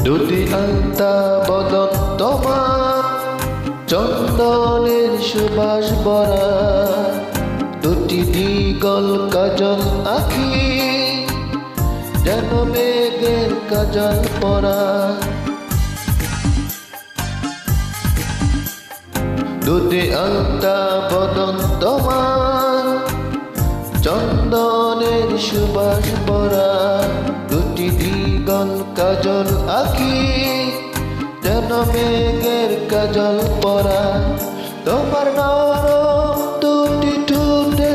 দুটি আলতা বদন তোমার চন্দনের সুবাস ভরা, দুটি দিগল কাজল আঁখি যেন মেঘের কাজল পরা। দুটি আলতা বদন তোমার চন্দনের সুবাস ভরা, দুটি দিগল কাজল আঁখি যেন মেঘের কাজল পরা। তোমার নরম দুটি ঠোঁটে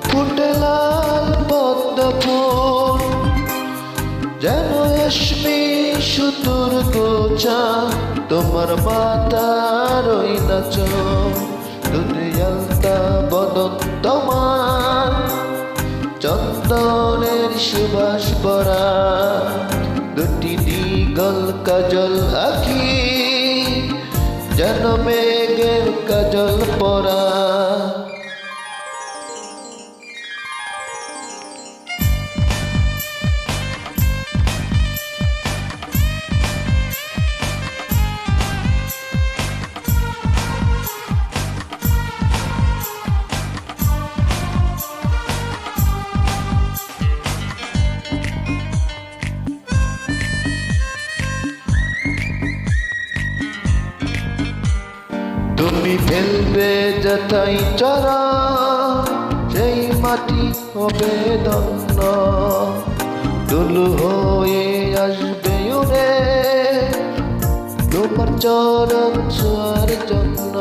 ফুটে লাল পদ্ম ফুল, যেন রেশমি সুতোর গোছা তোমার মাথার ওই নাচন। দুটি আলতা বদন তোমার চন্দনের সুবাস ভরা, দুটি দিগল কাজল আঁখি যেন মেঘের কাজল পরা। তুমি ফেলবে যথাই চরা, সেই মাটি হবে ধন্য, দুলু হয়ে আসবে উড়ে তোমার চরণ ছোঁয়ার জন্য।